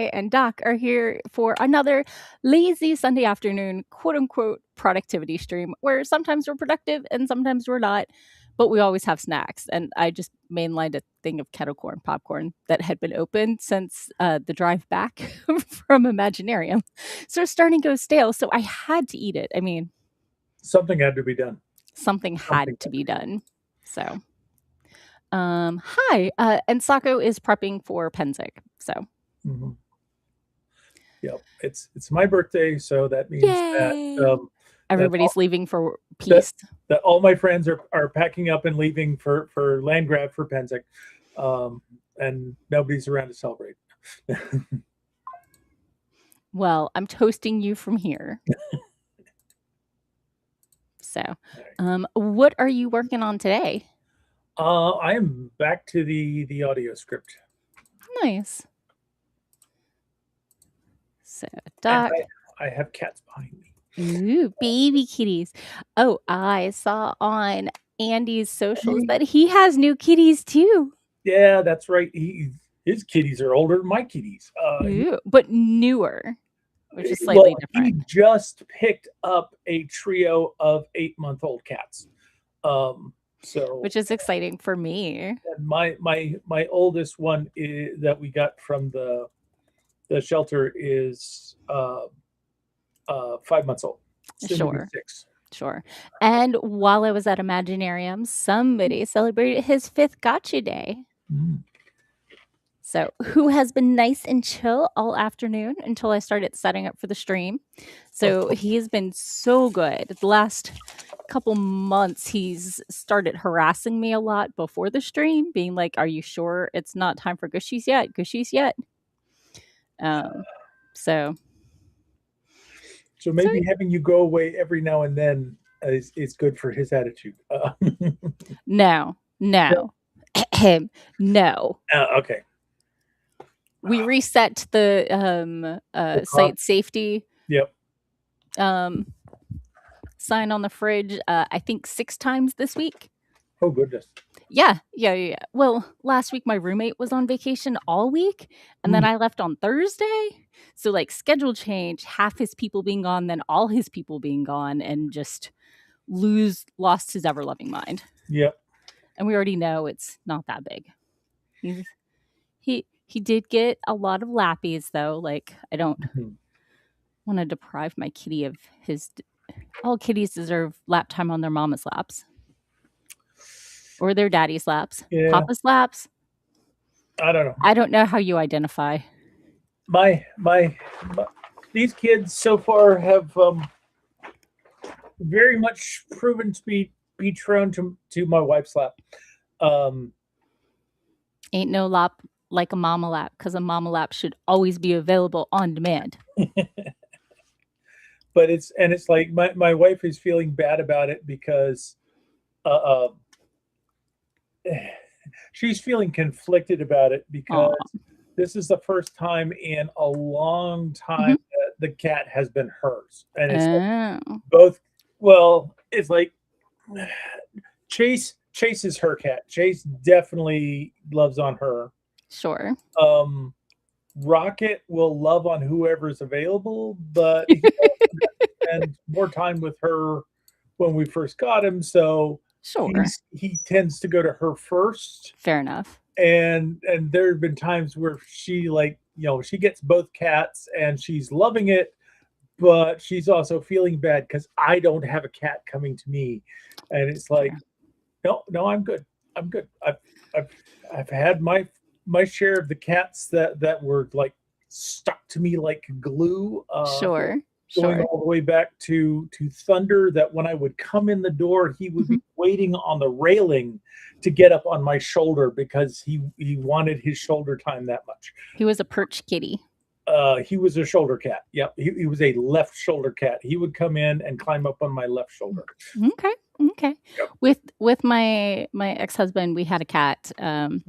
I and Doc are here for another lazy Sunday afternoon, quote unquote, productivity stream where sometimes we're productive and sometimes we're not, but we always have snacks. And I just mainlined a thing of kettle corn popcorn that had been open since the drive back from Imaginarium. So it's starting to go stale. So I had to eat it. I mean, Something had to be done. something had to be done. So. Hi, and Sako is prepping for Penzic, so. Mhm. Yep, it's my birthday, so that means Yay! that Everybody's leaving for peace. that all my friends are packing up and leaving for land grab for Penzic, and nobody's around to celebrate. Well, I'm toasting you from here. So, what are you working on today? I am back to the audio script. Nice. So, Doc. I have cats behind me. Ooh, baby kitties. Oh, I saw on Andy's socials that he has new kitties too. Yeah, that's right. His kitties are older than my kitties. Ooh, but newer, which is slightly different. He just picked up a trio of 8-month-old cats. Which is exciting for me. And my oldest one that we got from the shelter is 5 months old. Sure. 6. Sure. And while I was at Imaginarium, somebody celebrated his 5th Gotcha Day. Mm. So, who has been nice and chill all afternoon until I started setting up for the stream. So, he's been so good. The last couple months, he's started harassing me a lot before the stream, being like, "Are you sure it's not time for Gushies yet? Gushies yet?" So maybe having you go away every now and then is good for his attitude. No. No. Okay. We reset the site safety. Yep. Sign on the fridge, I think 6 times this week. Oh, goodness. Yeah. Well, last week my roommate was on vacation all week, and then I left on Thursday. So, like, schedule change, half his people being gone, then all his people being gone, and just lost his ever-loving mind. Yep. And we already know it's not that big. He did get a lot of lappies, though. Like, I don't want to deprive my kitty of his... All kitties deserve lap time on their mama's laps. Or their daddy's laps. Yeah. Papa's laps. I don't know. I don't know how you identify. These kids so far have very much proven to be thrown to my wife's lap. Ain't no lap like a mama lap, because a mama lap should always be available on demand. But it's like my wife is feeling bad about it because she's feeling conflicted about it because this is the first time in a long time that the cat has been hers. And it's like both, well, it's like Chase is her cat. Chase definitely loves on her. Sure. Rocket will love on whoever's available, but he spend more time with her when we first got him, so sure he tends to go to her first. Fair enough. And there have been times where she, like, she gets both cats and she's loving it, but she's also feeling bad because I don't have a cat coming to me, and it's like, no, I'm good. I've had my share of the cats that were like stuck to me like glue. Sure. Going all the way back to Thunder, that when I would come in the door, he would be waiting on the railing to get up on my shoulder because he wanted his shoulder time that much. He was a perch kitty. He was a shoulder cat. Yep. He was a left shoulder cat. He would come in and climb up on my left shoulder. Okay. Yep. With my ex-husband, we had a cat, and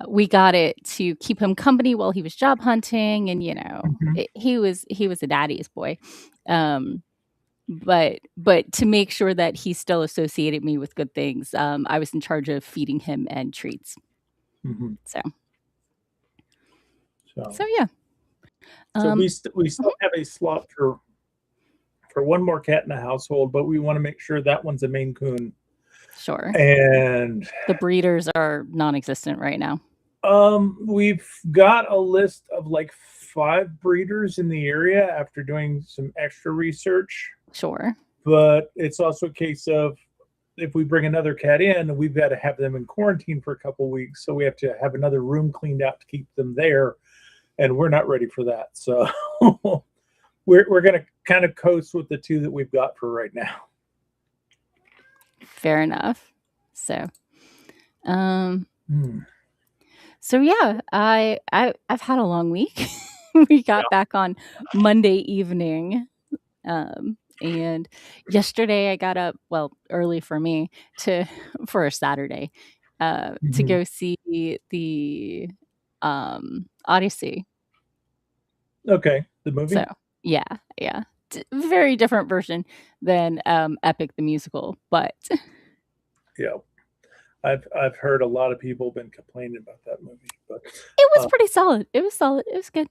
we got it to keep him company while he was job hunting, and he was a daddy's boy, but to make sure that he still associated me with good things, I was in charge of feeding him and treats. So So yeah. So we still have a slot for one more cat in the household, but we want to make sure that one's a Maine Coon. Sure. And The breeders are non-existent right now. we've got a list of like 5 breeders in the area after doing some extra research. Sure. But it's also a case of if we bring another cat in, we've got to have them in quarantine for a couple weeks. So we have to have another room cleaned out to keep them there. And we're not ready for that. So we're going to kind of coast with the 2 that we've got for right now. Fair enough. So, so yeah, I've had a long week. We got back on Monday evening. And yesterday I got up, well, early for me for a Saturday, to go see the Odyssey. Okay, the movie. So yeah, very different version than Epic the musical, but yeah, I've heard a lot of people been complaining about that movie, but it was pretty solid. It was solid. It was good.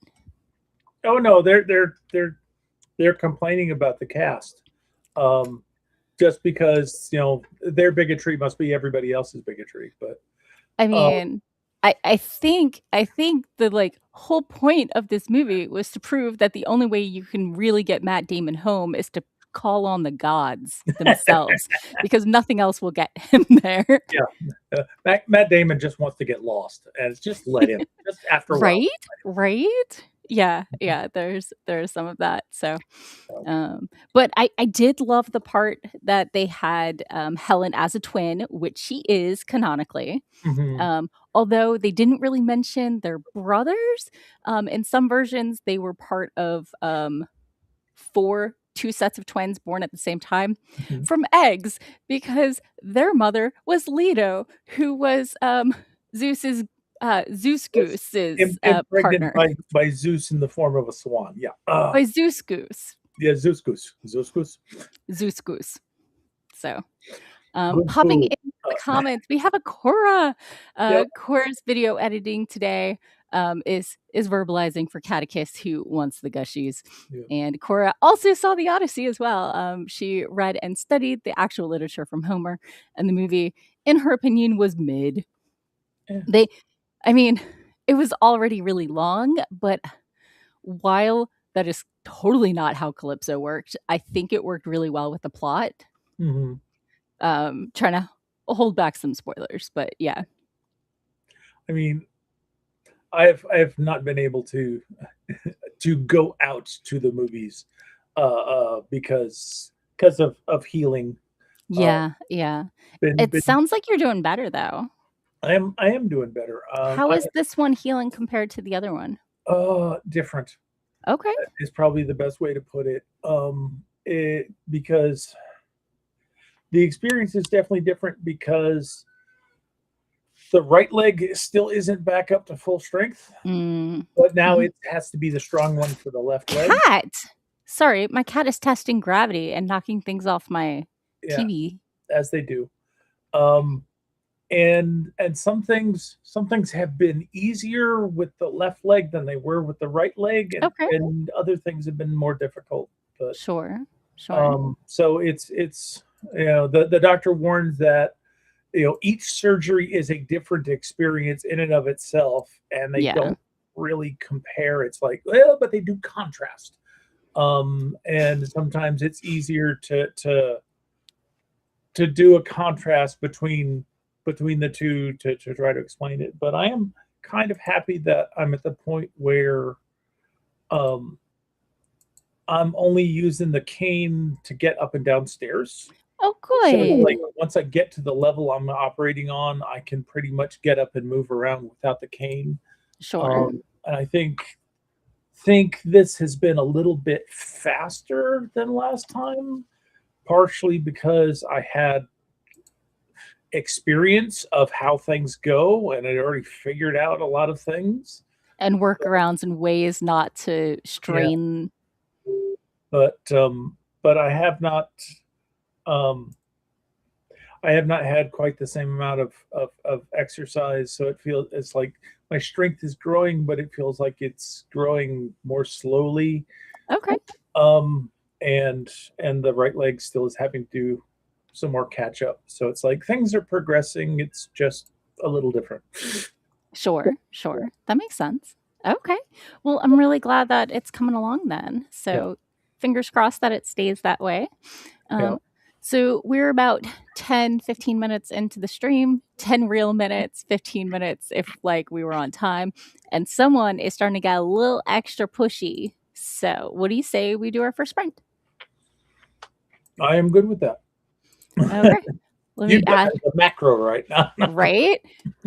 Oh no, they're complaining about the cast. Just because their bigotry must be everybody else's bigotry. But I mean, I think the like whole point of this movie was to prove that the only way you can really get Matt Damon home is to call on the gods themselves, because nothing else will get him there. Yeah, Matt Damon just wants to get lost, and it's just let him. Just after a while. Right. Yeah, there's some of that. So, but I did love the part that they had Helen as a twin, which she is canonically. Although they didn't really mention their brothers. In some versions, they were part of 2 sets of twins born at the same time from eggs, because their mother was Leto, who was Zeus's Zeus Goose's partner. By Zeus in the form of a swan. Yeah. By Zeus Goose. Yeah, Zeus Goose. Zeus Goose. So, popping in the comments, we have a Cora. Cora's video editing today is verbalizing for Catechist, who wants the gushies. And Cora also saw the Odyssey as well. She read and studied the actual literature from Homer, and the movie, in her opinion, was mid. I mean, it was already really long, but while that is totally not how Calypso worked, I think it worked really well with the plot. Trying to hold back some spoilers, but yeah. I mean, I have not been able to go out to the movies because of healing. Yeah. It sounds like you're doing better though. I am doing better. How is this one healing compared to the other one? Different. Okay. Is probably the best way to put it. Because the experience is definitely different, because the right leg still isn't back up to full strength, but now it has to be the strong one for the left leg. Cat! Sorry, my cat is testing gravity and knocking things off my TV. As they do. And some things have been easier with the left leg than they were with the right leg, and other things have been more difficult. But sure. So it's the doctor warns that each surgery is a different experience in and of itself, and they don't really compare. It's like, well, but they do contrast. And sometimes it's easier to do a contrast between the two to try to explain it. But I am kind of happy that I'm at the point where I'm only using the cane to get up and down stairs. Oh, good. So, like, once I get to the level I'm operating on, I can pretty much get up and move around without the cane. Sure. And I think this has been a little bit faster than last time, partially because I had experience of how things go, and I'd already figured out a lot of things and workarounds and ways not to strain. But I have not. I have not had quite the same amount of exercise, so it's like my strength is growing, but it feels like it's growing more slowly. Okay. Um, and the right leg still is having to do some more catch up. So it's like things are progressing. It's just a little different. Sure, sure. That makes sense. Okay. Well, I'm really glad that it's coming along then. Yeah, So, fingers crossed that it stays that way. yeah. Um, so, we're about 10, 15 minutes into the stream, 10 real minutes, 15 minutes if like we were on time, and someone is starting to get a little extra pushy. So, what do you say we do our first sprint? I am good with that. Okay. Let me You've got add, the macro right now. right?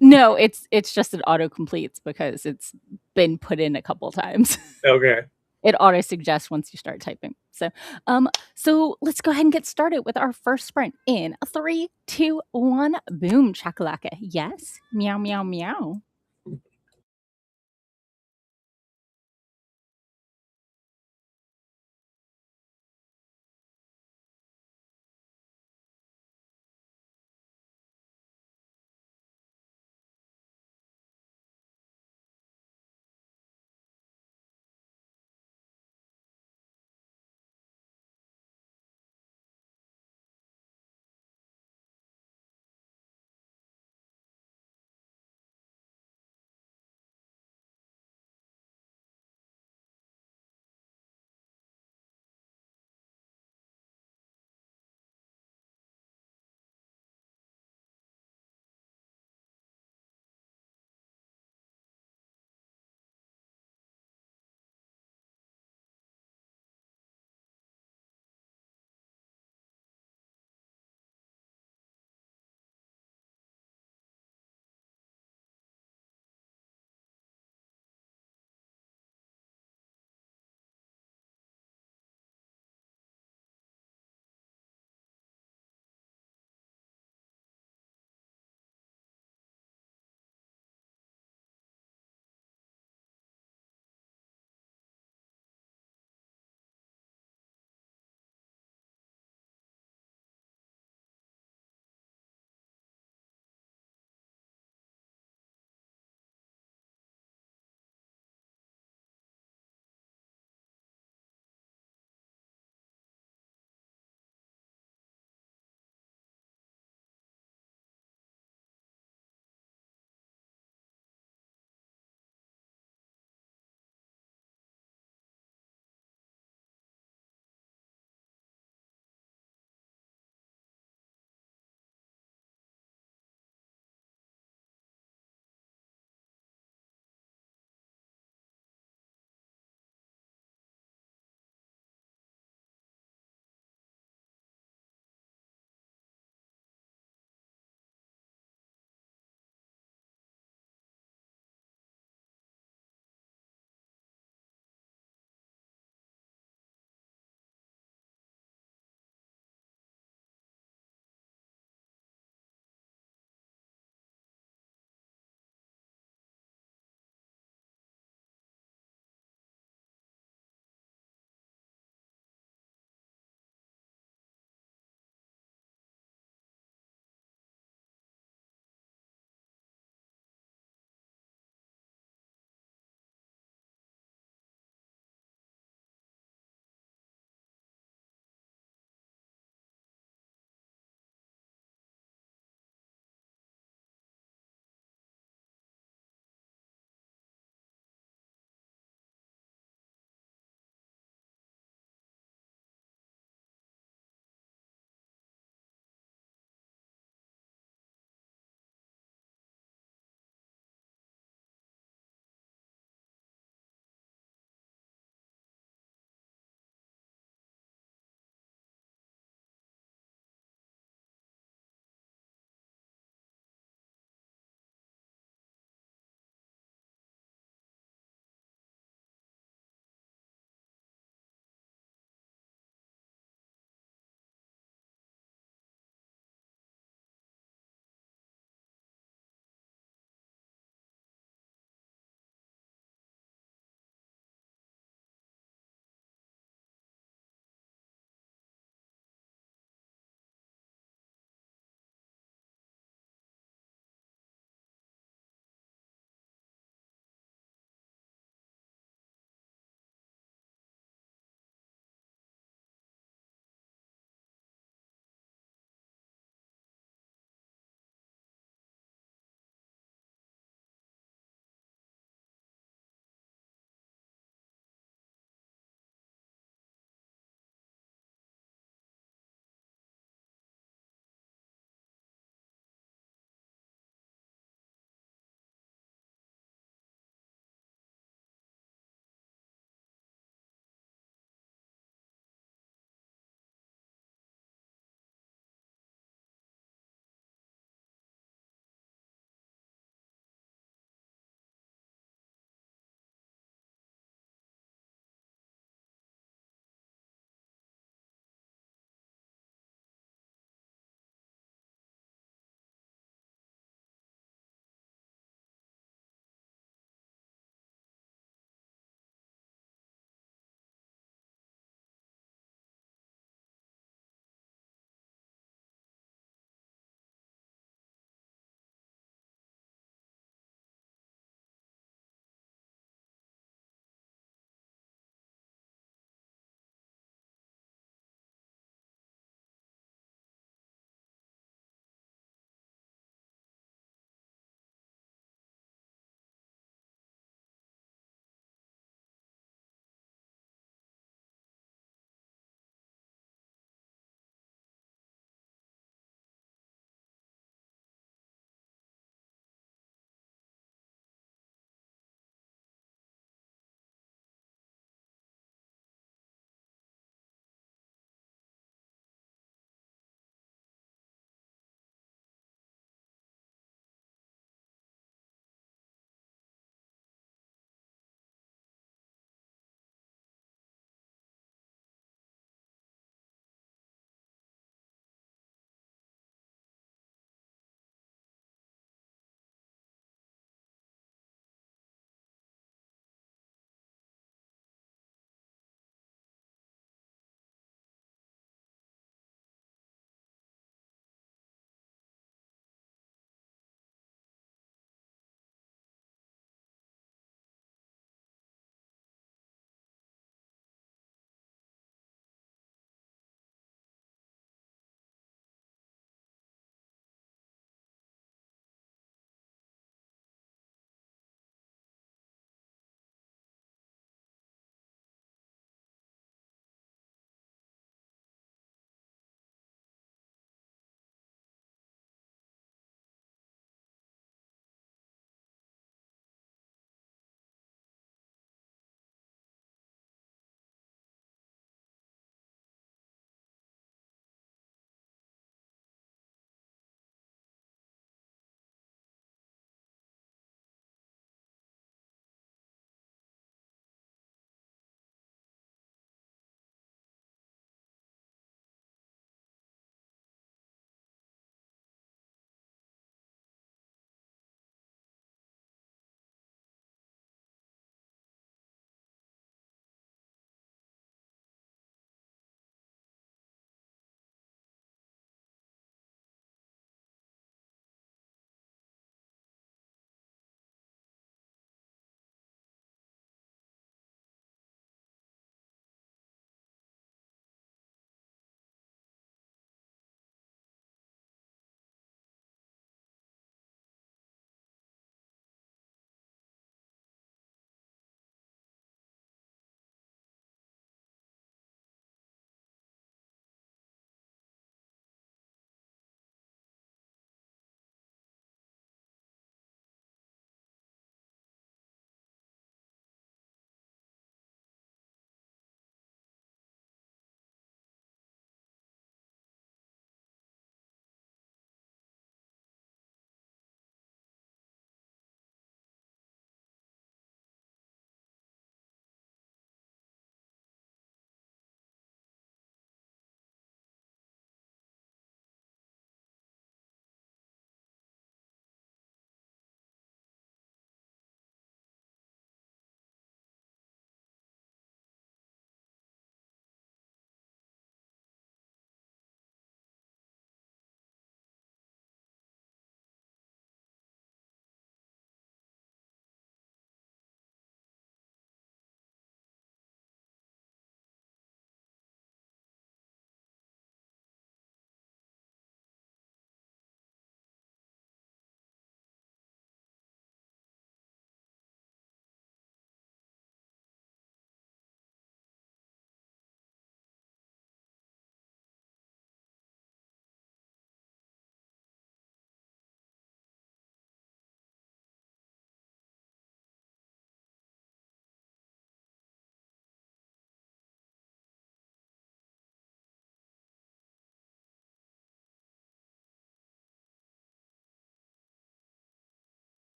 No, it's just it auto completes because it's been put in a couple times. Okay. It auto suggests once you start typing. So let's go ahead and get started with our first sprint in 3, 2, 1. Boom, chakalaka. Yes, meow, meow, meow.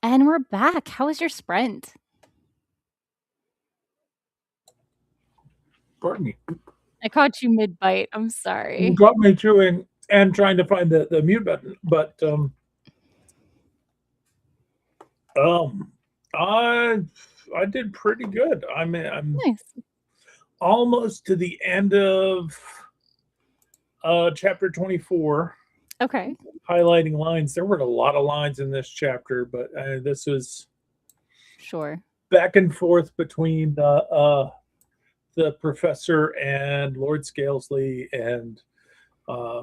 And we're back. How was your sprint? Pardon me. I caught you mid-bite. I'm You sorry. got me chewing and trying to find the mute button, but um, I I did pretty good. I'm Nice. almost to the end of chapter 24. Okay. Highlighting lines. There were a lot of lines in this chapter, but this was Sure. back and forth between the professor and Lord Scalesley, and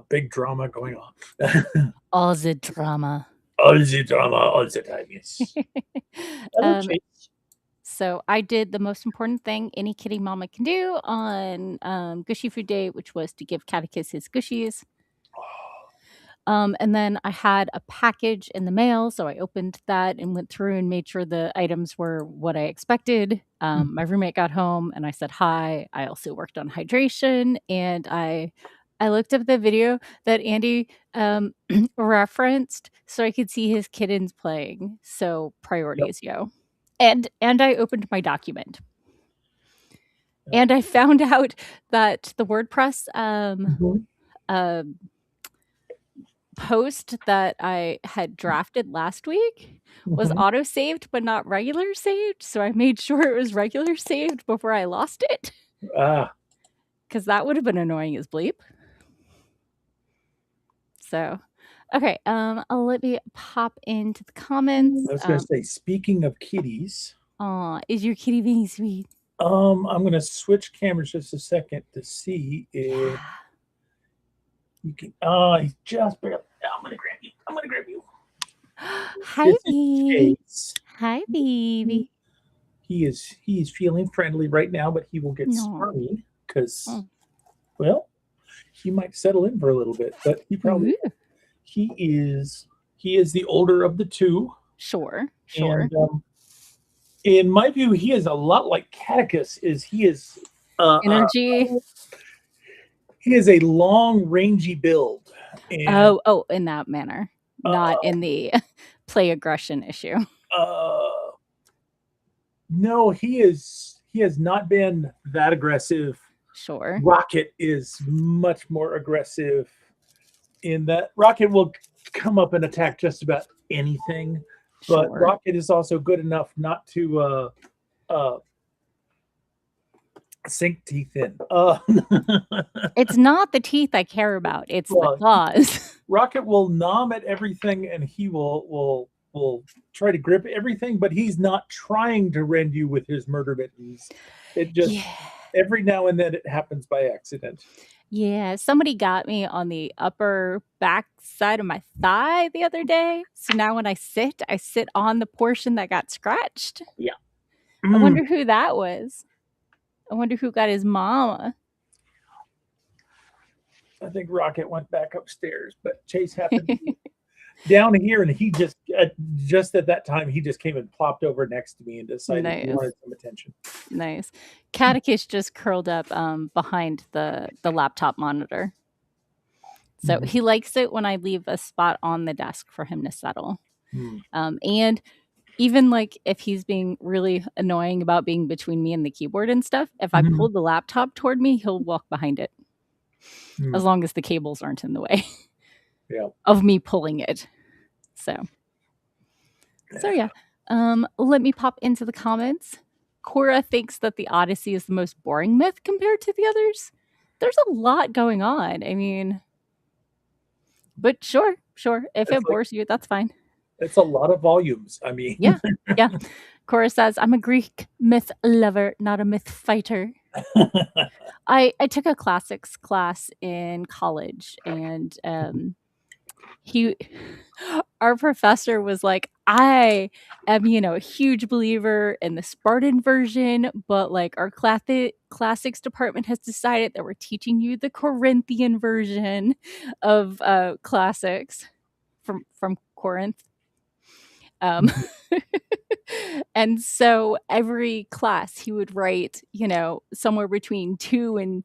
big drama going on. All the drama. All the drama, all the time. Yes. Hello, Um, Chase. So I did the most important thing any kitty mama can do on Gushy Food Day, which was to give Catechus his gushies. And then I had a package in the mail, so I opened that and went through and made sure the items were what I expected. My roommate got home and I said hi. I also worked on hydration, and I looked up the video that Andy referenced so I could see his kittens playing. So priorities, yo. And I opened my document. Yep. And I found out that the WordPress post that I had drafted last week was auto saved but not regular saved. So I made sure it was regular saved before I lost it. Because that would have been annoying as bleep. So, okay, let me pop into the comments. I was going to say, speaking of kitties. Aw, is your kitty being sweet? I'm going to switch cameras just a second to see if you can. He's just barely. I'm going to grab you. I'm going to grab you. Hi, baby. Hi, baby. He's feeling friendly right now, but he will get smarmy because, well, he might settle in for a little bit. But he is the older of the two. Sure. And in my view, he is a lot like Catechus. He is energy. He is a long, rangy build. And, in that manner, not in the play aggression issue. No, he has not been that aggressive. Sure. Rocket is much more aggressive in that Rocket will come up and attack just about anything. But Rocket is also good enough not to sink teeth in. It's not the teeth I care about. It's the claws. Rocket will nom at everything, and he will try to grip everything, but he's not trying to rend you with his murder mittens. It just every now and then it happens by accident. Yeah, somebody got me on the upper back side of my thigh the other day. So now when I sit on the portion that got scratched. Yeah. I wonder who that was. I wonder who got his mama. I think Rocket went back upstairs, but Chase happened to be down here, and he just at that time he just came and plopped over next to me and decided he wanted some attention. Nice. Catechus just curled up behind the laptop monitor. So he likes it when I leave a spot on the desk for him to settle. And even like if he's being really annoying about being between me and the keyboard and stuff, if I pull the laptop toward me, he'll walk behind it. As long as the cables aren't in the way of me pulling it. So yeah. Let me pop into the comments. Cora thinks that the Odyssey is the most boring myth compared to the others. There's a lot going on. I mean, but sure. If it bores you, that's fine. It's a lot of volumes. I mean, yeah. Cora says, I'm a Greek myth lover, not a myth fighter. I took a classics class in college, and our professor was like, I am, a huge believer in the Spartan version, but like our classics department has decided that we're teaching you the Corinthian version of classics from Corinth. And so every class he would write, somewhere between 2 and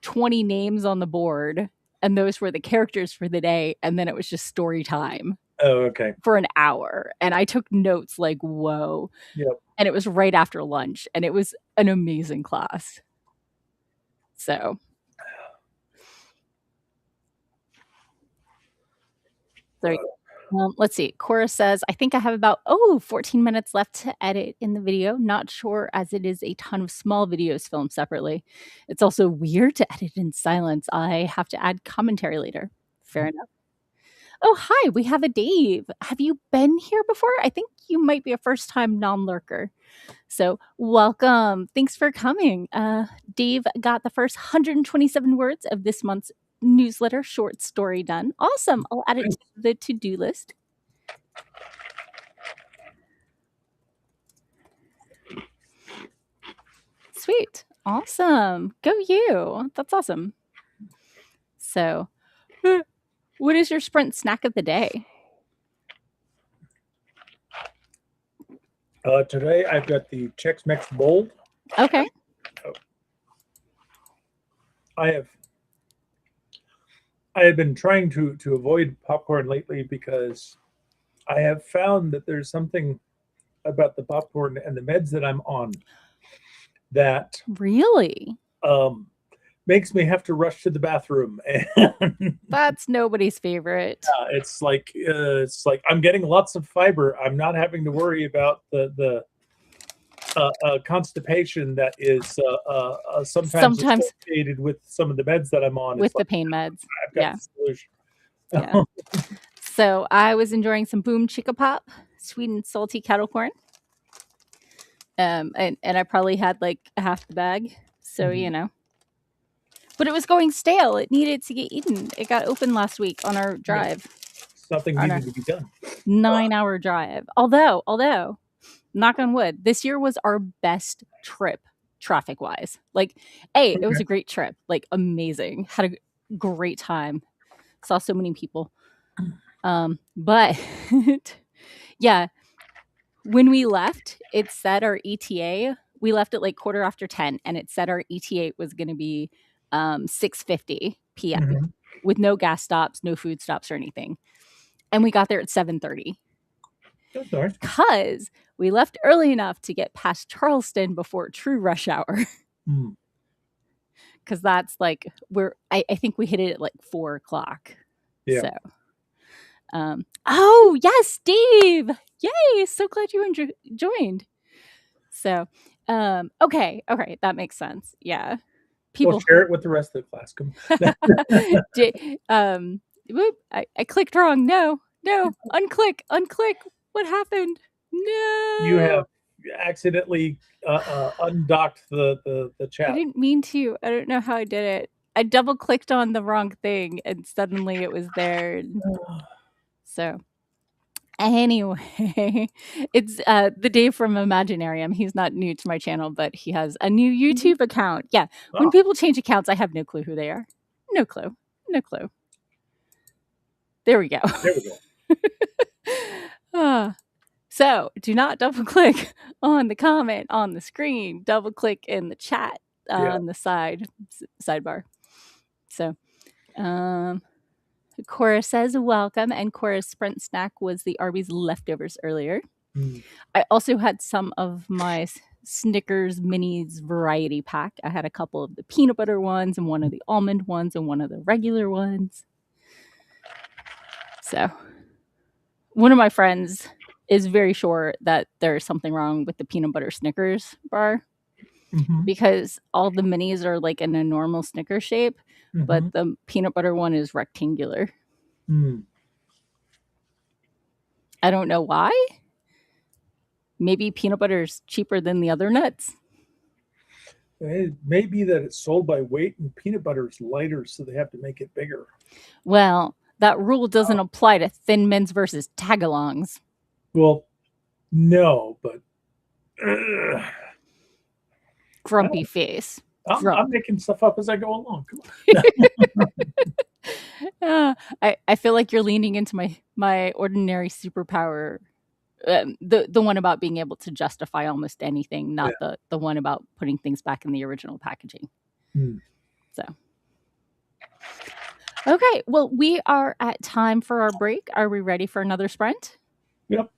20 names on the board. And those were the characters for the day. And then it was just story time. Oh, okay. for an hour. And I took notes like, whoa. Yep. And it was right after lunch. And it was an amazing class. So. There you go. Let's see. Cora says, I think I have about 14 minutes left to edit in the video. Not sure, as it is a ton of small videos filmed separately. It's also weird to edit in silence. I have to add commentary later. Fair enough. Oh, hi. We have a Dave. Have you been here before? I think you might be a first-time non-lurker. So welcome. Thanks for coming. Dave got the first 127 words of this month's newsletter short story done. Awesome. I'll add it to the to-do list. Sweet. Awesome. Go you. That's awesome. So what is your Sprint snack of the day? Today I've got the Chex Mix Bold. Okay. I have been trying to avoid popcorn lately because I have found that there's something about the popcorn and the meds that I'm on that really makes me have to rush to the bathroom. And that's nobody's favorite. It's like I'm getting lots of fiber. I'm not having to worry about the constipation that is sometimes associated with some of the meds that I'm on. With the pain meds. I've got the solution. Yeah. So I was enjoying some Boom Chicka Pop, sweet and salty kettle corn. And I probably had like half the bag. So, you know. But it was going stale. It needed to get eaten. It got opened last week on our drive. Something needed to be done. 9-hour drive. Although, knock on wood, this year was our best trip traffic-wise. Like, it was a great trip. Like, amazing. Had a great time. Saw so many people. But, yeah, when we left, it said our ETA, we left at like 10:15, and it said our ETA was going to be 6:50 p.m. with no gas stops, no food stops or anything. And we got there at 7:30. That's nice. Because we left early enough to get past Charleston before true rush hour. Because that's like, I think we hit it at like 4 o'clock. Yeah. So, oh, yes, Steve. Yay. So glad you joined. So, okay. That makes sense. Yeah. People share it with the rest of the class. Whoop, I clicked wrong. No, unclick. What happened? No. You have accidentally undocked the chat. I didn't mean to. I don't know how I did it. I double clicked on the wrong thing and suddenly it was there. So anyway, it's the Dave from Imaginarium. He's not new to my channel, but he has a new YouTube account. Yeah. When people change accounts, I have no clue who they are. No clue. There we go. So do not double click on the comment on the screen. Double click in the chat on the sidebar. So Cora says welcome, and Cora's Sprint snack was the Arby's leftovers earlier. I also had some of my Snickers Minis variety pack. I had a couple of the peanut butter ones and one of the almond ones and one of the regular ones. So one of my friends is very sure that there's something wrong with the peanut butter Snickers bar because all the minis are like in a normal Snickers shape, but the peanut butter one is rectangular. I don't know why. Maybe peanut butter is cheaper than the other nuts. It may be that it's sold by weight and peanut butter is lighter, so they have to make it bigger. Well, that rule doesn't apply to Thin Mints versus Tagalongs. Well, no, but grumpy face. I'm making stuff up as I go along. Come on. I feel like you're leaning into my ordinary superpower. The one about being able to justify almost anything, not the one about putting things back in the original packaging. So, Okay, well, we are at time for our break. Are we ready for another sprint? Yep.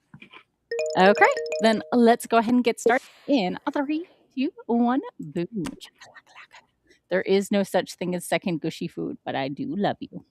Okay, then let's go ahead and get started in a 3, 2, 1, boom. Chakalaka. There is no such thing as second gushy food, but I do love you.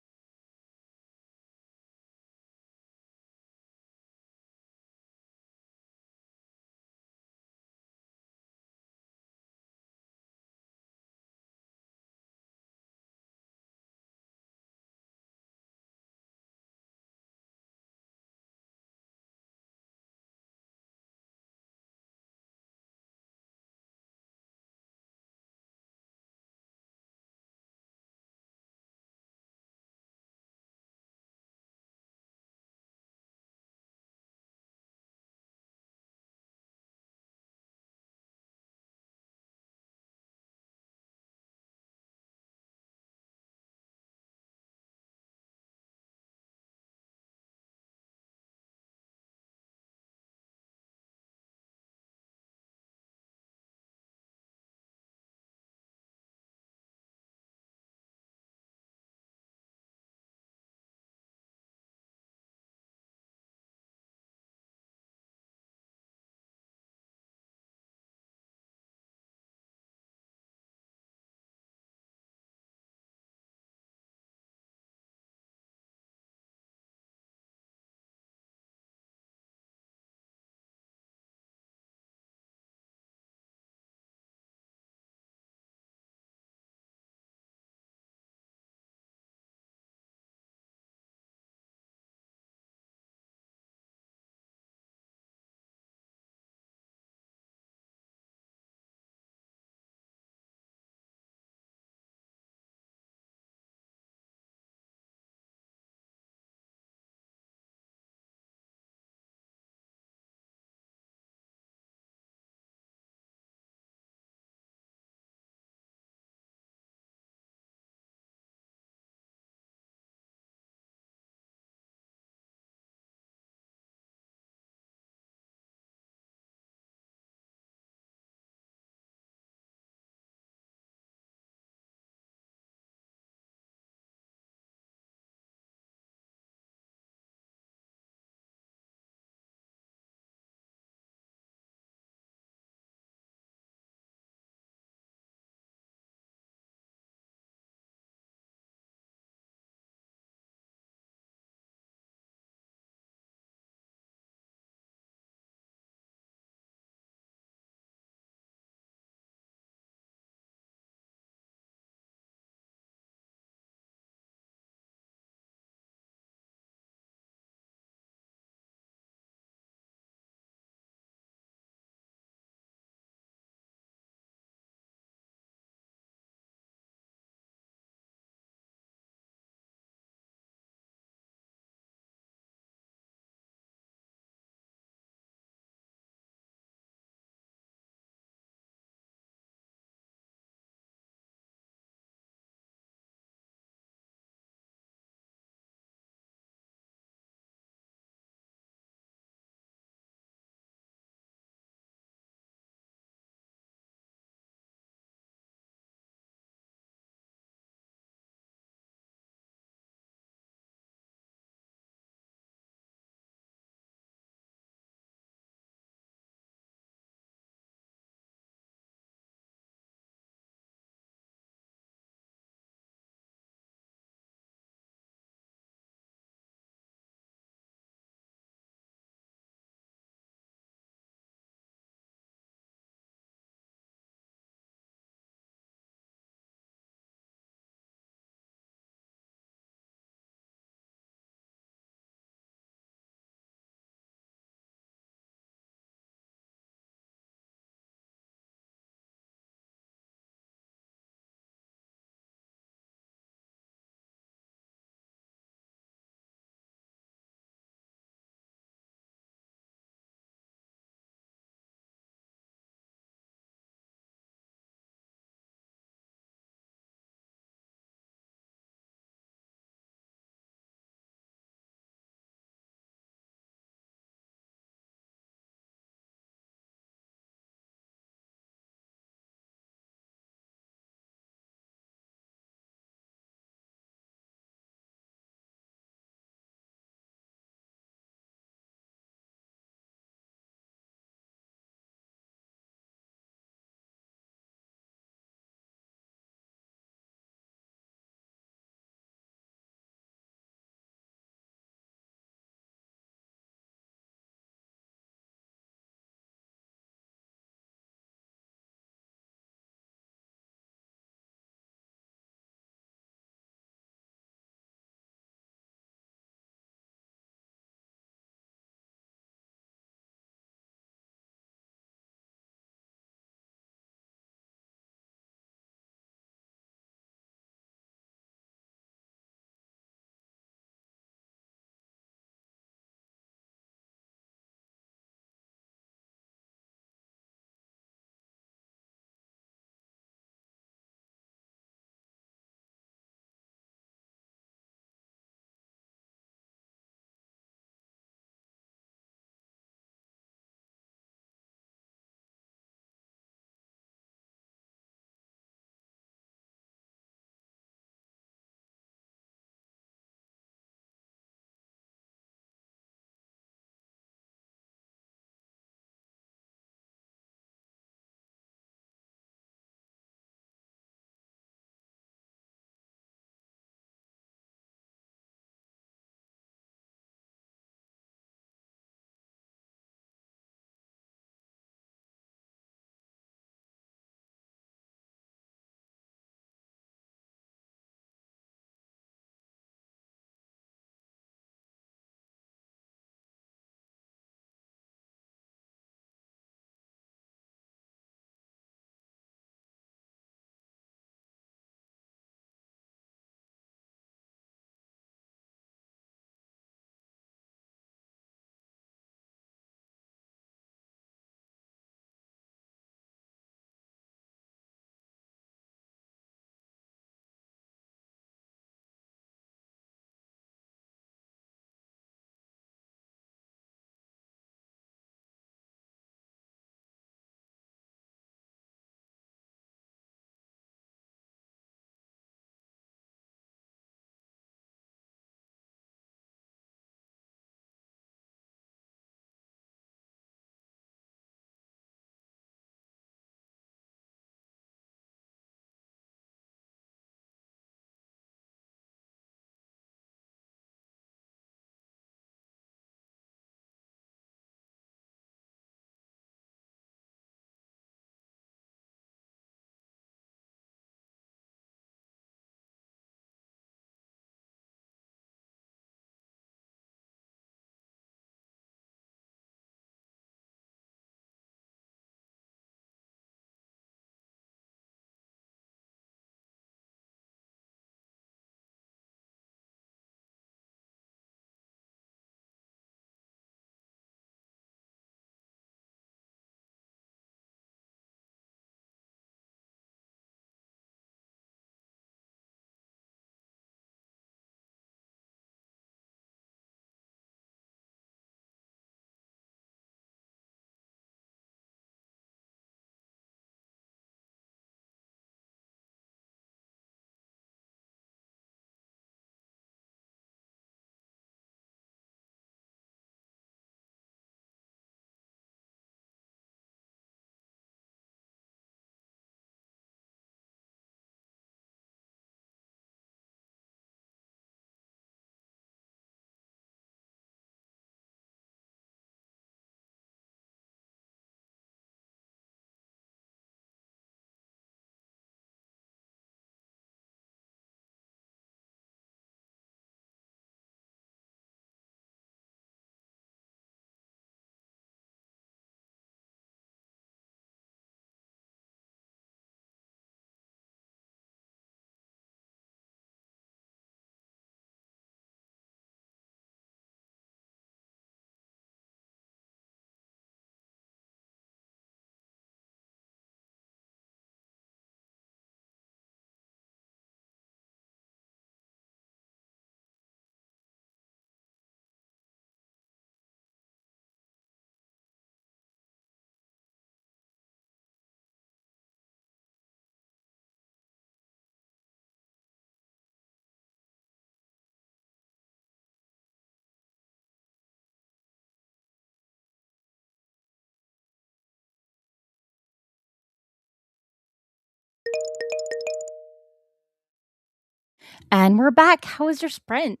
And we're back. How was your sprint?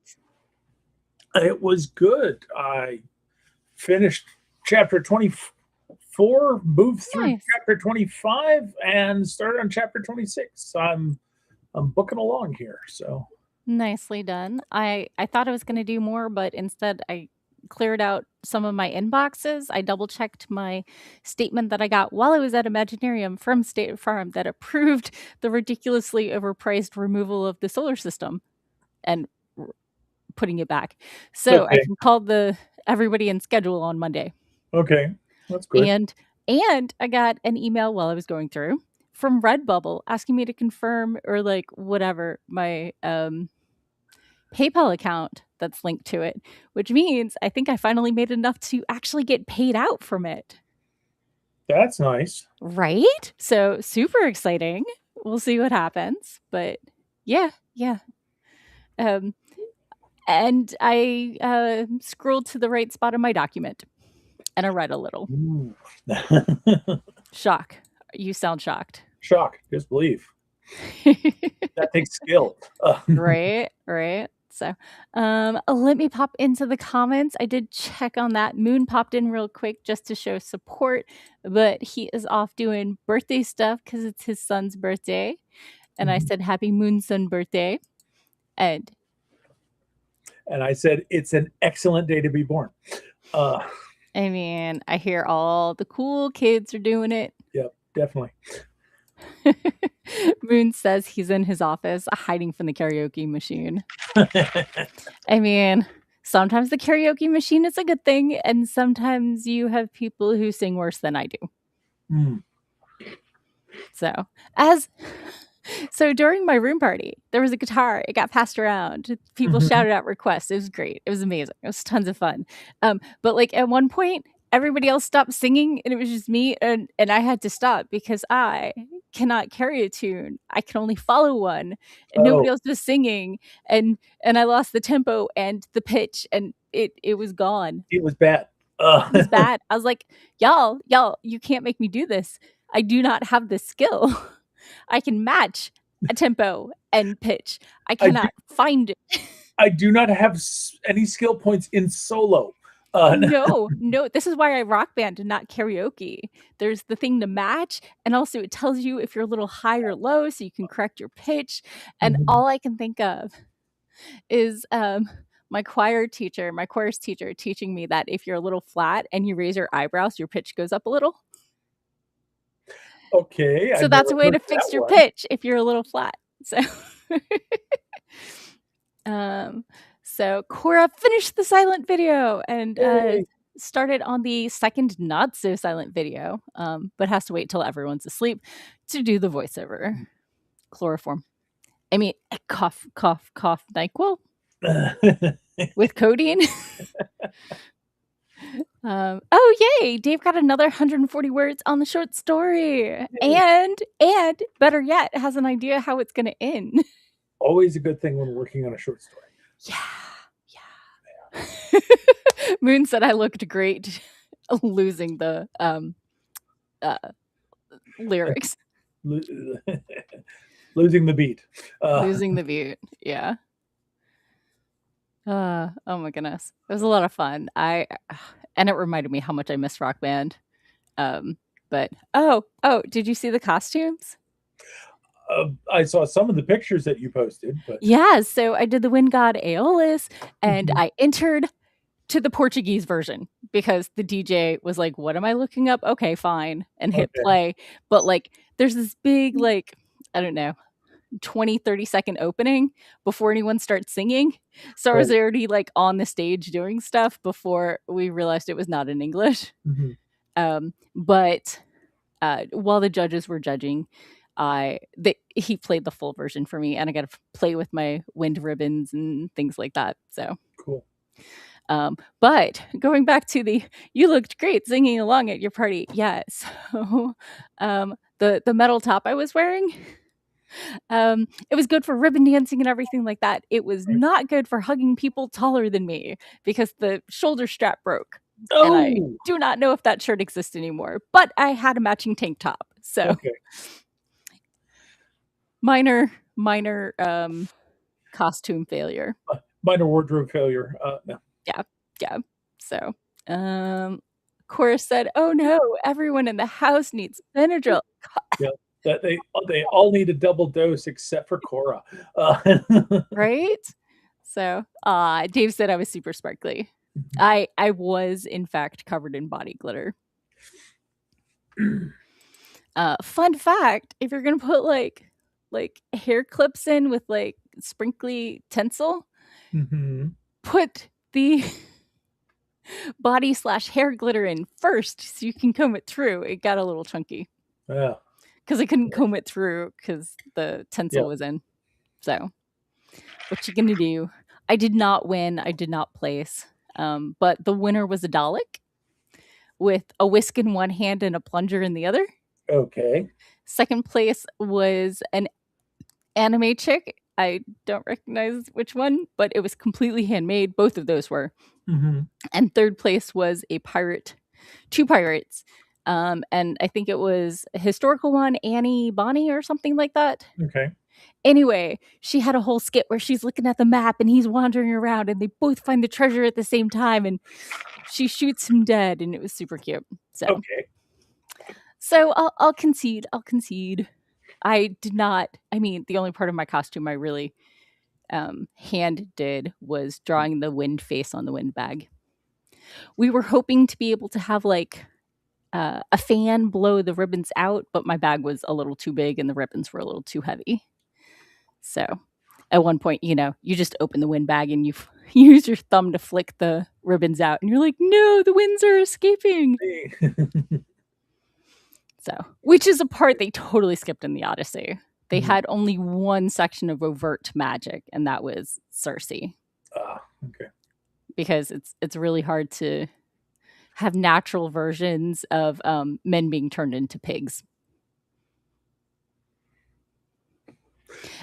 It was good. I finished chapter 24, moved through Nice. chapter 25, and started on chapter 26. I'm booking along here. So Nicely done. I thought I was going to do more, but instead I cleared out some of my inboxes. I double checked my statement that I got while I was at Imaginarium from State Farm that approved the ridiculously overpriced removal of the solar system and putting it back. So I okay, can call the everybody in schedule on Monday. okay, that's good. And I got an email while I was going through from Redbubble asking me to confirm or like whatever my PayPal account that's linked to it, which means I think I finally made enough to actually get paid out from it. That's nice. Right? So super exciting. We'll see what happens. But yeah. Um, and I scrolled to the right spot of my document and I read a little. Ooh. Shock. You sound shocked. Shock, disbelief. That takes skill. Right. So, let me pop into the comments. I did check on that. Moon popped in real quick just to show support, but he is off doing birthday stuff because it's his son's birthday. And I said, Happy Moon Sun birthday. And I said, it's an excellent day to be born. I mean, I hear all the cool kids are doing it. Yep, definitely. Moon says he's in his office hiding from the karaoke machine. I mean, sometimes the karaoke machine is a good thing, and sometimes you have people who sing worse than I do. Mm. So during my room party, there was a guitar. It got passed around. People shouted out requests. It was great. It was amazing. It was tons of fun. But like at one point, everybody else stopped singing, and it was just me, and I had to stop because I cannot carry a tune. I can only follow one, and nobody else was singing, and I lost the tempo and the pitch, and it was gone. It was bad. It was bad. I was like, y'all, you can't make me do this. I do not have the skill. I can match a tempo and pitch. I cannot find it. I do not have any skill points in solo. No. This is why I rock band and not karaoke. There's the thing to match, and also it tells you if you're a little high or low, so you can correct your pitch. And all I can think of is my chorus teacher teaching me that if you're a little flat and you raise your eyebrows, your pitch goes up a little. Okay. So that's a way to fix your pitch if you're a little flat. So Cora finished the silent video and started on the second not so silent video, but has to wait till everyone's asleep to do the voiceover. Chloroform. I mean, cough, NyQuil with codeine. Oh yay! Dave got another 140 words on the short story, and better yet, has an idea how it's going to end. Always a good thing when working on a short story. Yeah. Moon said I looked great, losing the lyrics. Losing the beat. Losing the beat. Yeah. Oh my goodness, it was a lot of fun. And it reminded me how much I miss Rock Band. But did you see the costumes? I saw some of the pictures that you posted, but yeah. So I did the Wind God Aeolus, and I entered to the Portuguese version because the DJ was like, "What am I looking up?" Okay, fine, and hit play. But like, there's this big like, I don't know, 20-30 second opening before anyone starts singing. So I was already like on the stage doing stuff before we realized it was not in English. But while the judges were judging, he played the full version for me, and I got to play with my wind ribbons and things like that. So cool. But going back to you looked great singing along at your party. Yeah. So the metal top I was wearing, it was good for ribbon dancing and everything like that. It was not good for hugging people taller than me because the shoulder strap broke. And I do not know if that shirt exists anymore, but I had a matching tank top. So minor costume failure. Minor wardrobe failure. No. Yeah. So, Cora said, "Oh no, everyone in the house needs Benadryl." Yeah, that they all need a double dose except for Cora. Right? So, Dave said I was super sparkly. I was in fact covered in body glitter. Fun fact, if you're gonna put like hair clips in with like sprinkly tinsel, put the body/hair glitter in first so you can comb it through. It got a little chunky. Yeah. Because I couldn't comb it through because the tinsel Yeah. was in. So, what you gonna do? I did not win. I did not place. But the winner was a Dalek with a whisk in one hand and a plunger in the other. Okay. Second place was an anime chick. I don't recognize which one, but it was completely handmade. Both of those were. And third place was a pirate, 2 pirates. And I think it was a historical one, Annie Bonnie or something like that. Okay. Anyway, she had a whole skit where she's looking at the map and he's wandering around and they both find the treasure at the same time and she shoots him dead and it was super cute. So, okay. So I'll concede. I did not. I mean, the only part of my costume I really hand did was drawing the wind face on the wind bag. We were hoping to be able to have like a fan blow the ribbons out, but my bag was a little too big and the ribbons were a little too heavy. So at one point, you just open the wind bag and you use your thumb to flick the ribbons out, and you're like, no, the winds are escaping. So, which is a part they totally skipped in the Odyssey. They had only one section of overt magic, and that was Cersei. Okay. Because it's really hard to have natural versions of men being turned into pigs.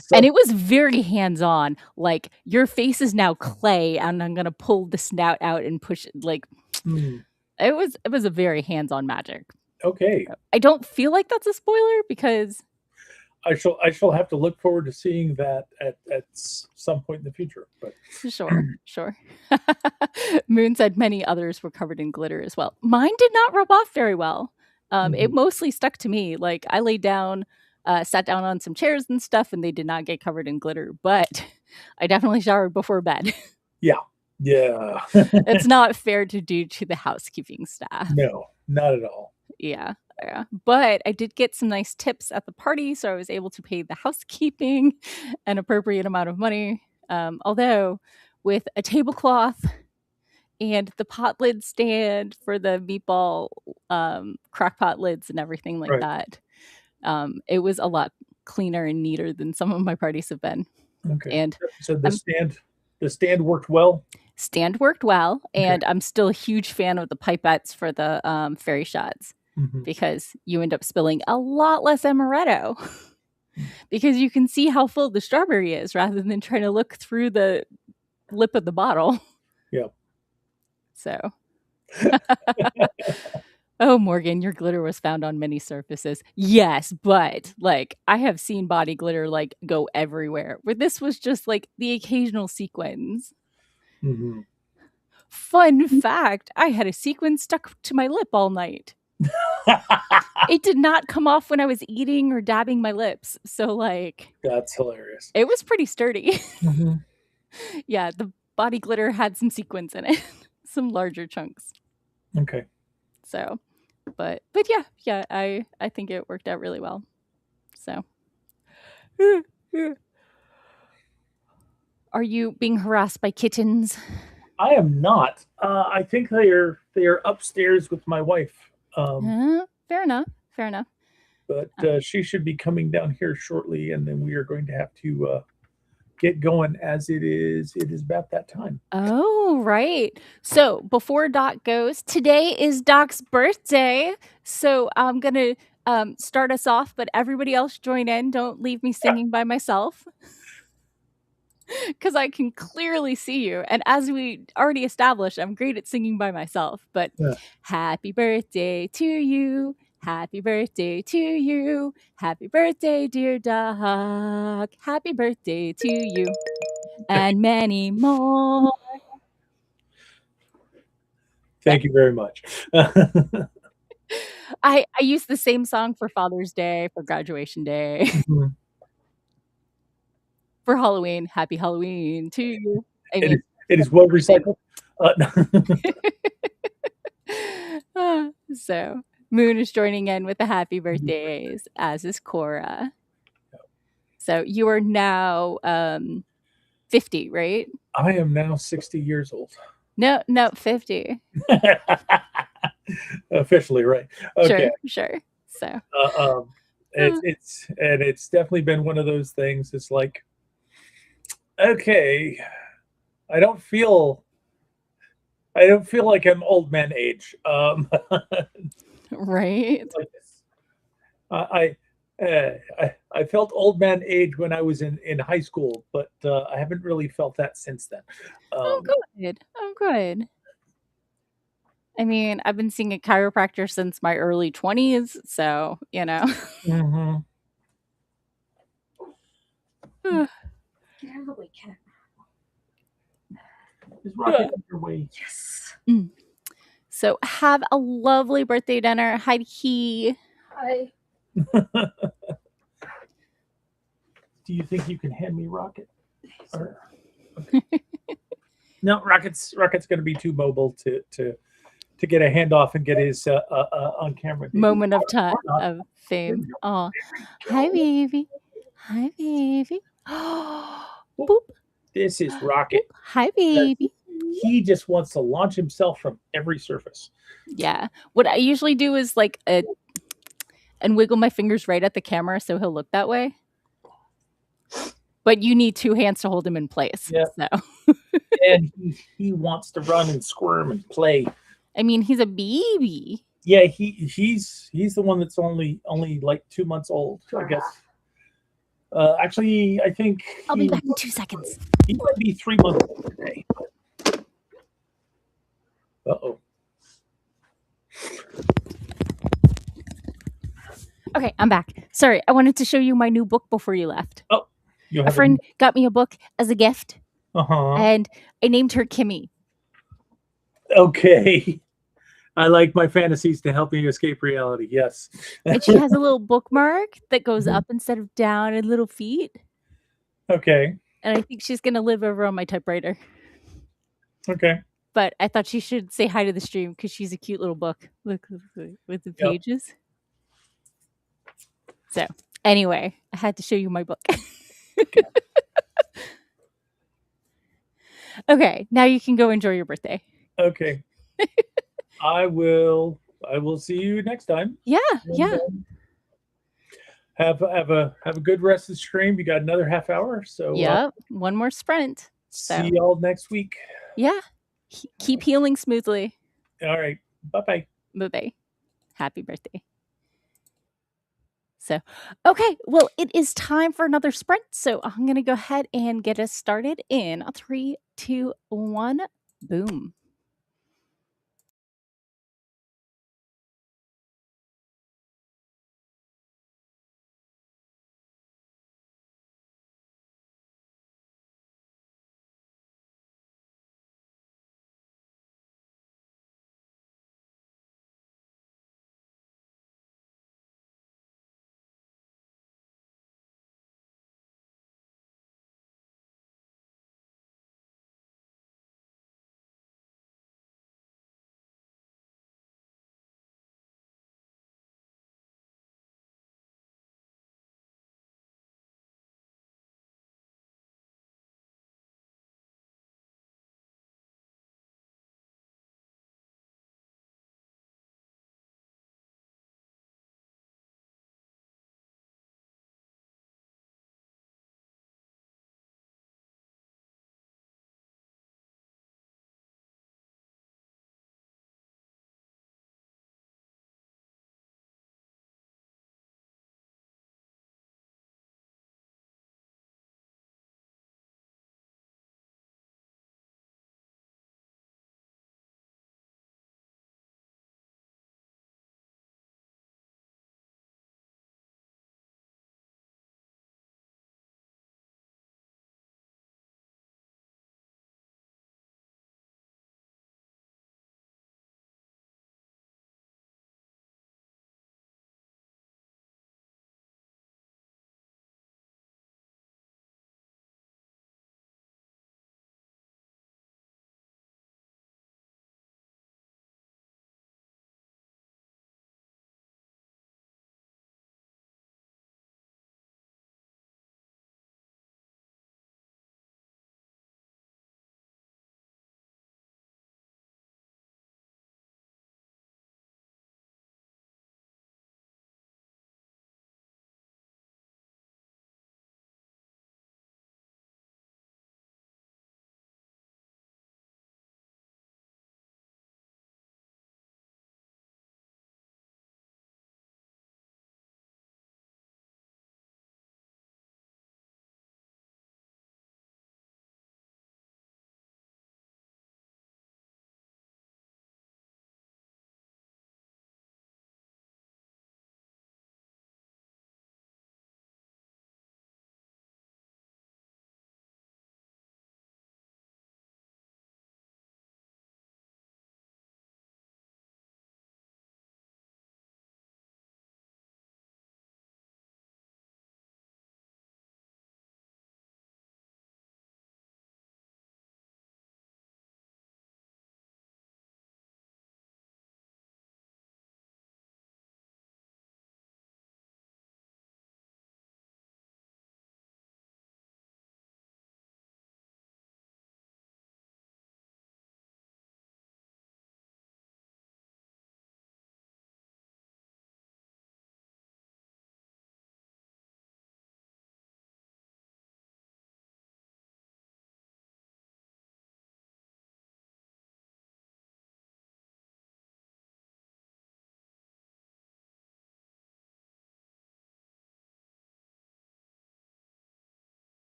So, and it was very hands-on. Like, your face is now clay, and I'm gonna pull the snout out and push it. Like, it was a very hands-on magic. Okay. I don't feel like that's a spoiler because I shall have to look forward to seeing that at some point in the future. But sure. Moon said many others were covered in glitter as well. Mine did not rub off very well. It mostly stuck to me. Like, I laid down, sat down on some chairs and stuff, and they did not get covered in glitter. But I definitely showered before bed. Yeah. It's not fair to do to the housekeeping staff. No, not at all. Yeah. But I did get some nice tips at the party, so I was able to pay the housekeeping an appropriate amount of money. Although with a tablecloth and the pot lid stand for the meatball crock pot lids and everything like that, it was a lot cleaner and neater than some of my parties have been. Okay. And so the stand worked well? Stand worked well, and I'm still a huge fan of the pipettes for the fairy shots. Because you end up spilling a lot less amaretto because you can see how full the strawberry is rather than trying to look through the lip of the bottle. Yep. So, oh, Morgan, your glitter was found on many surfaces. Yes, but like I have seen body glitter like go everywhere, where this was just like the occasional sequins. Fun fact, I had a sequin stuck to my lip all night. It did not come off when I was eating or dabbing my lips. So, like... That's hilarious. It was pretty sturdy. Yeah, the body glitter had some sequins in it. Some larger chunks. Okay. So, but yeah, I think it worked out really well. So... Are you being harassed by kittens? I am not. I think they are upstairs with my wife. Fair enough. But she should be coming down here shortly, and then we are going to have to get going as it is about that time. Oh, right. So before Doc goes, today is Doc's birthday. So I'm going to start us off, but everybody else join in. Don't leave me singing by myself. Because I can clearly see you. And as we already established, I'm great at singing by myself. But happy birthday to you. Happy birthday to you. Happy birthday, dear Doc. Happy birthday to you. and many more. Thank you very much. I use the same song for Father's Day, for graduation day, Mhm. for Halloween. Happy Halloween to you. I It mean, is it is well recycled. so Moon is joining in with the happy birthdays, as is Cora. So you are now 50, right? I am now 60 years old. No, no, 50. Officially, right? Okay. Sure, sure. So, It's it's definitely been one of those things. It's like, okay, I don't feel I don't feel like I'm old man age. right. Like this. I felt old man age when I was in high school, but I haven't really felt that since then. Oh, Um, good. Oh, good. I mean, I've been seeing a chiropractor since my early 20s, so, you know. mhm. Is Rocket on your way? Yes. Mm. So, have a lovely birthday dinner. Hi, Key. Hi. Do you think you can hand me Rocket? Or, okay. No, Rocket's going to be too mobile to get a handoff and get his on camera. Moment of time Or not. of There we fame. go. Oh, There hi, we go. baby. Hi, baby. Oh, Whoop. boop, This is boop. Rocket. Hi, baby. He just wants to launch himself from every surface. Yeah. What I usually do is and wiggle my fingers right at the camera so he'll look that way. But you need two hands to hold him in place. Yeah. So, And he wants to run and squirm and play. I mean, he's a baby. Yeah, he's the one that's only like 2 months old, I guess. Actually, I think I'll be back in 2 seconds. he might be 3 months old today. Uh-oh. Okay, I'm back. Sorry, I wanted to show you my new book before you left. Oh, you A have friend got me a book as a gift, Uh-huh. and I named her Kimmy. Okay. I like my fantasies to help me escape reality. Yes. And she has a little bookmark that goes up instead of down and little feet. Okay. And I think she's going to live over on my typewriter. Okay. But I thought she should say hi to the stream because she's a cute little book. Look with the Yep. pages. So, anyway, I had to show you my book. Okay, now you can go enjoy your birthday. Okay. I will see you next time. Yeah, And, yeah. have a good rest of the stream. You got another half hour, so Yep, one more sprint. see y'all next week. Yeah. Keep healing smoothly. All right. Bye-bye. Bye-bye. Happy birthday. So, okay, well, it is time for another sprint. So I'm going to go ahead and get us started in 3, 2, 1. Boom.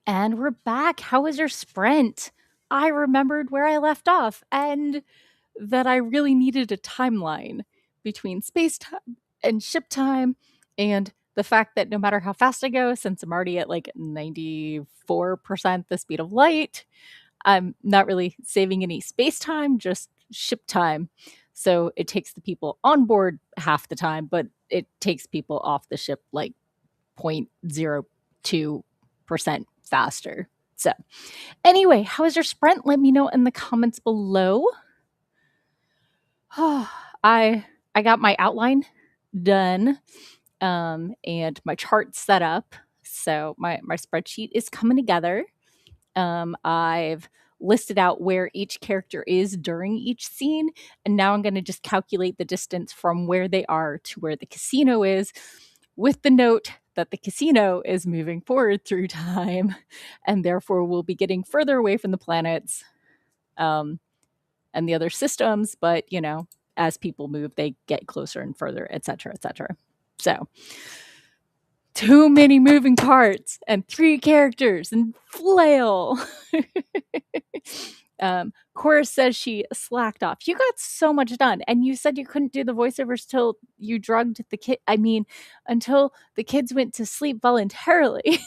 And we're back. How was your sprint? I remembered where I left off and that I really needed a timeline between space time and ship time, and the fact that no matter how fast I go, since I'm already at like 94% the speed of light, I'm not really saving any space time, just ship time. So it takes the people on board half the time, but it takes people off the ship like 0.02% faster. So, anyway, how was your sprint? Let me know in the comments below. I got my outline done, and my chart set up. So my spreadsheet is coming together. I've listed out where each character is during each scene, and now I'm going to just calculate the distance from where they are to where the casino is, with the note that the casino is moving forward through time, and therefore will be getting further away from the planets and the other systems. But as people move, they get closer and further, etc., etc. So too many moving parts and 3 characters and flail. Cora says she slacked off. You got so much done, and you said you couldn't do the voiceovers till you drugged the kid. I mean, until the kids went to sleep voluntarily.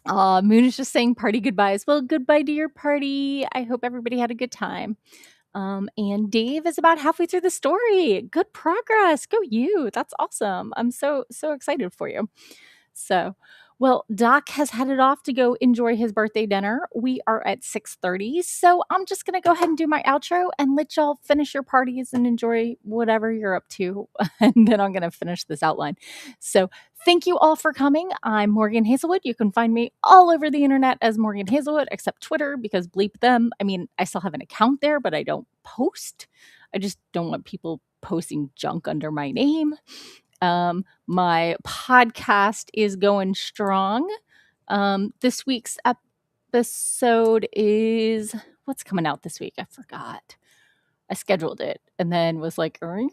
Moon is just saying party goodbyes. Well, goodbye to your party. I hope everybody had a good time. And Dave is about halfway through the story. Good progress. Go you. That's awesome. I'm so excited for you. So, well, Doc has headed off to go enjoy his birthday dinner. We are at 6:30, so I'm just going to go ahead and do my outro and let y'all finish your parties and enjoy whatever you're up to, and then I'm going to finish this outline. So, thank you all for coming. I'm Morgan Hazelwood. You can find me all over the internet as Morgan Hazelwood, except Twitter, because bleep them. I mean, I still have an account there, but I don't post. I just don't want people posting junk under my name. My podcast is going strong. This week's episode is what's coming out this week? I forgot. I scheduled it and then was like, oh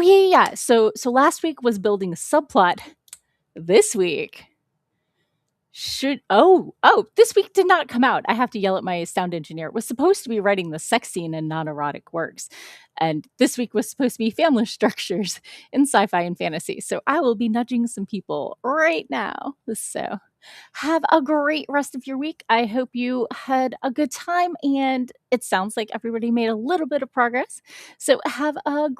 yeah. So last week was building a subplot. This week this week did not come out. I have to yell at my sound engineer. It was supposed to be writing the sex scene in non-erotic works, and this week was supposed to be family structures in sci-fi and fantasy. So I will be nudging some people right now. So have a great rest of your week. I hope you had a good time, and it sounds like everybody made a little bit of progress. So have a